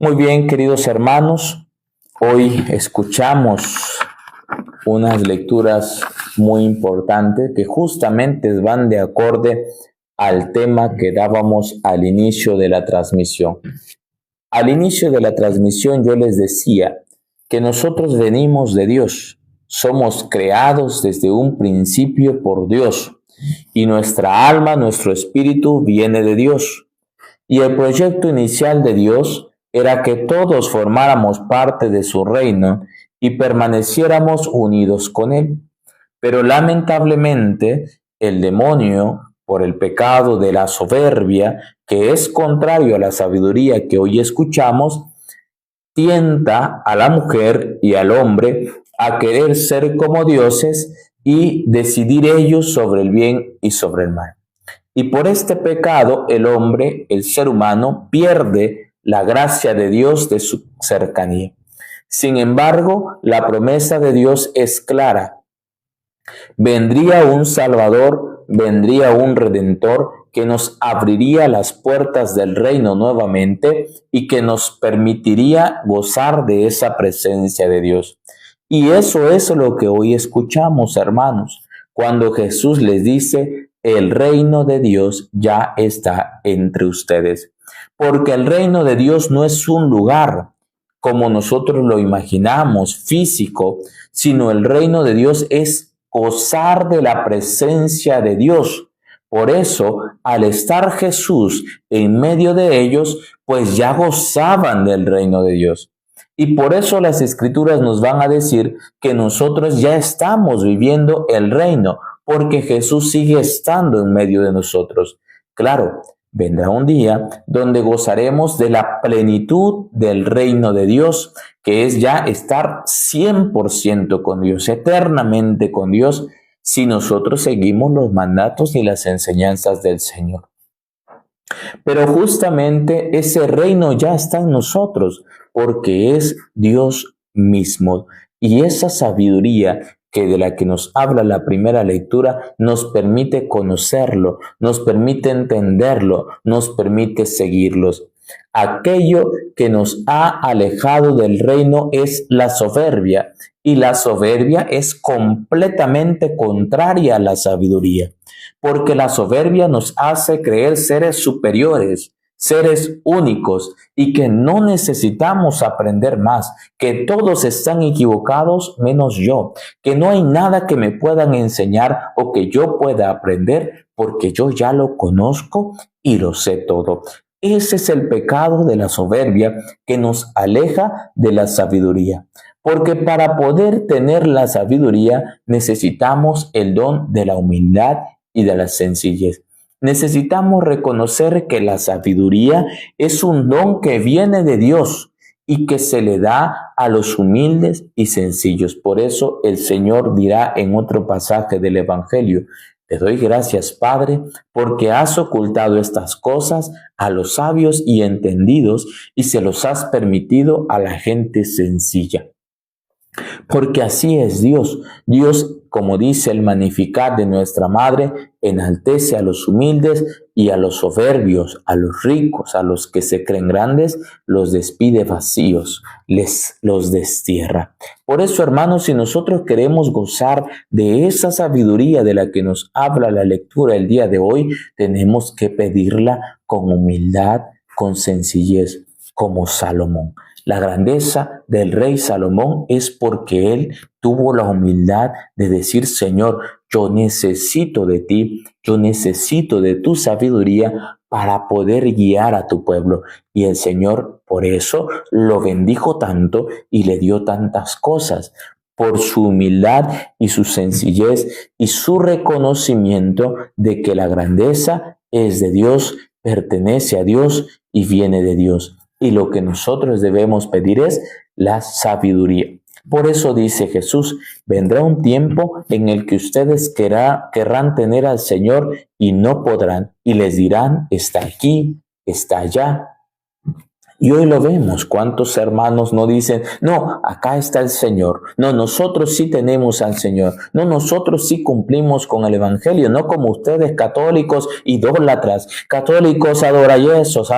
Muy bien, queridos hermanos, hoy escuchamos unas lecturas muy importantes que justamente van de acorde al tema que dábamos al inicio de la transmisión. Al inicio de la transmisión yo les decía que nosotros venimos de Dios, somos creados desde un principio por Dios y nuestra alma, nuestro espíritu viene de Dios. Y el proyecto inicial de Dios era que todos formáramos parte de su reino y permaneciéramos unidos con Él. Pero lamentablemente el demonio, por el pecado de la soberbia, que es contrario a la sabiduría que hoy escuchamos, tienta a la mujer y al hombre a querer ser como dioses y decidir ellos sobre el bien y sobre el mal. Y por este pecado el hombre, el ser humano, pierde la gracia de Dios de su cercanía. Sin embargo, la promesa de Dios es clara. Vendría un Salvador, vendría un Redentor que nos abriría las puertas del reino nuevamente y que nos permitiría gozar de esa presencia de Dios. Y eso es lo que hoy escuchamos, hermanos, cuando Jesús les dice: el reino de Dios ya está entre ustedes. Porque el reino de Dios no es un lugar como nosotros lo imaginamos, físico, sino el reino de Dios es gozar de la presencia de Dios. Por eso, al estar Jesús en medio de ellos, pues ya gozaban del reino de Dios. Y por eso las Escrituras nos van a decir que nosotros ya estamos viviendo el reino, porque Jesús sigue estando en medio de nosotros. Claro, vendrá un día donde gozaremos de la plenitud del reino de Dios, que es ya estar 100% con Dios, eternamente con Dios, si nosotros seguimos los mandatos y las enseñanzas del Señor. Pero justamente ese reino ya está en nosotros, porque es Dios mismo. Y esa sabiduría de la que nos habla la primera lectura nos permite conocerlo, nos permite entenderlo, nos permite seguirlos. Aquello que nos ha alejado del reino es la soberbia, y la soberbia es completamente contraria a la sabiduría, porque la soberbia nos hace creer seres superiores, seres únicos, y que no necesitamos aprender más, que todos están equivocados menos yo, que no hay nada que me puedan enseñar o que yo pueda aprender, porque yo ya lo conozco y lo sé todo. Ese es el pecado de la soberbia que nos aleja de la sabiduría. Porque para poder tener la sabiduría necesitamos el don de la humildad y de la sencillez. Necesitamos reconocer que la sabiduría es un don que viene de Dios y que se le da a los humildes y sencillos. Por eso el Señor dirá en otro pasaje del Evangelio: te doy gracias, Padre, porque has ocultado estas cosas a los sabios y entendidos y se los has permitido a la gente sencilla. Porque así es Dios. Dios, como dice el Magnificat de nuestra Madre, enaltece a los humildes y a los soberbios, a los ricos, a los que se creen grandes, los despide vacíos, los destierra. Por eso, hermanos, si nosotros queremos gozar de esa sabiduría de la que nos habla la lectura el día de hoy, tenemos que pedirla con humildad, con sencillez, como Salomón. La grandeza del rey Salomón es porque él tuvo la humildad de decir: Señor, yo necesito de ti, yo necesito de tu sabiduría para poder guiar a tu pueblo. Y el Señor por eso lo bendijo tanto y le dio tantas cosas, por su humildad y su sencillez y su reconocimiento de que la grandeza es de Dios, pertenece a Dios y viene de Dios. Y lo que nosotros debemos pedir es la sabiduría. Por eso dice Jesús: vendrá un tiempo en el que ustedes querrán tener al Señor y no podrán, y les dirán: está aquí, está allá. Y hoy lo vemos, cuántos hermanos no dicen, no, acá está el Señor, no, nosotros sí tenemos al Señor, no, nosotros sí cumplimos con el Evangelio, no como ustedes católicos idólatras, católicos adorayesos,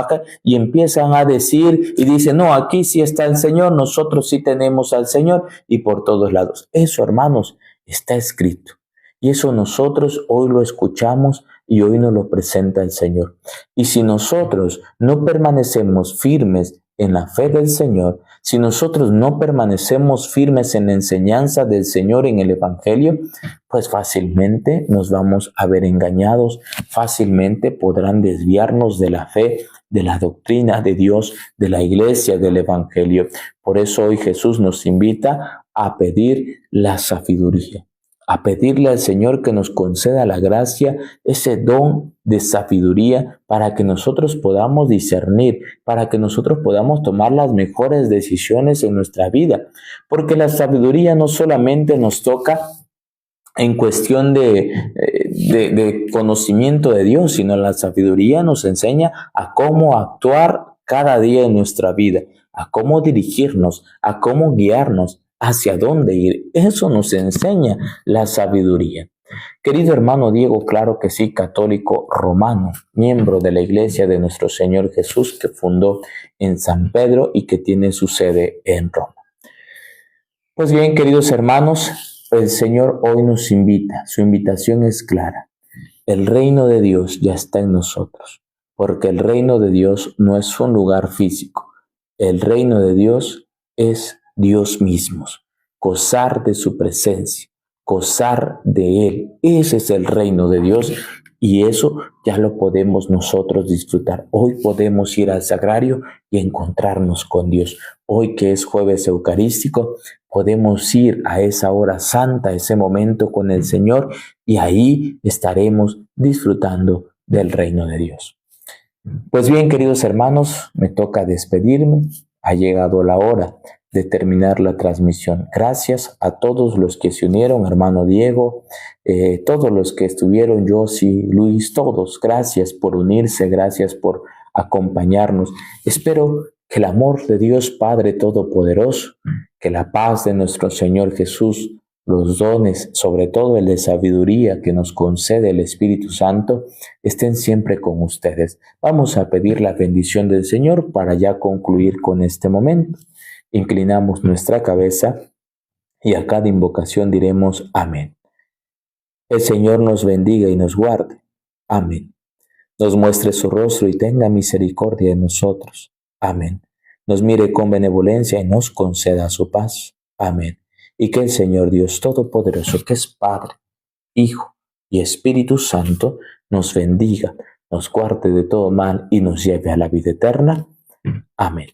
y empiezan a decir y dicen, no, aquí sí está el Señor, nosotros sí tenemos al Señor, y por todos lados. Eso, hermanos, está escrito. Y eso nosotros hoy lo escuchamos y hoy nos lo presenta el Señor. Y si nosotros no permanecemos firmes en la fe del Señor, si nosotros no permanecemos firmes en la enseñanza del Señor en el Evangelio, pues fácilmente nos vamos a ver engañados, fácilmente podrán desviarnos de la fe, de la doctrina de Dios, de la iglesia, del Evangelio. Por eso hoy Jesús nos invita a pedir la sabiduría, a pedirle al Señor que nos conceda la gracia, ese don de sabiduría para que nosotros podamos discernir, para que nosotros podamos tomar las mejores decisiones en nuestra vida. Porque la sabiduría no solamente nos toca en cuestión de conocimiento de Dios, sino la sabiduría nos enseña a cómo actuar cada día en nuestra vida, a cómo dirigirnos, a cómo guiarnos, hacia dónde ir. Eso nos enseña la sabiduría. Querido hermano Diego, claro que sí, católico romano, miembro de la iglesia de nuestro Señor Jesús, que fundó en San Pedro y que tiene su sede en Roma. Pues bien, queridos hermanos, el Señor hoy nos invita, su invitación es clara. El reino de Dios ya está en nosotros, porque el reino de Dios no es un lugar físico. El reino de Dios es Dios mismo, gozar de su presencia, gozar de Él. Ese es el reino de Dios y eso ya lo podemos nosotros disfrutar. Hoy podemos ir al sagrario y encontrarnos con Dios. Hoy que es jueves eucarístico, podemos ir a esa hora santa, ese momento con el Señor y ahí estaremos disfrutando del reino de Dios. Pues bien, queridos hermanos, me toca despedirme. Ha llegado la hora de terminar la transmisión. Gracias a todos los que se unieron, hermano Diego, todos los que estuvieron, Josi, Luis, todos. Gracias por unirse, gracias por acompañarnos. Espero que el amor de Dios Padre Todopoderoso, que la paz de nuestro Señor Jesús, los dones, sobre todo el de sabiduría que nos concede el Espíritu Santo, estén siempre con ustedes. Vamos a pedir la bendición del Señor para ya concluir con este momento. Inclinamos nuestra cabeza y a cada invocación diremos amén. El Señor nos bendiga y nos guarde. Amén. Nos muestre su rostro y tenga misericordia de nosotros. Amén. Nos mire con benevolencia y nos conceda su paz. Amén. Y que el Señor Dios Todopoderoso, que es Padre, Hijo y Espíritu Santo, nos bendiga, nos guarde de todo mal y nos lleve a la vida eterna. Amén.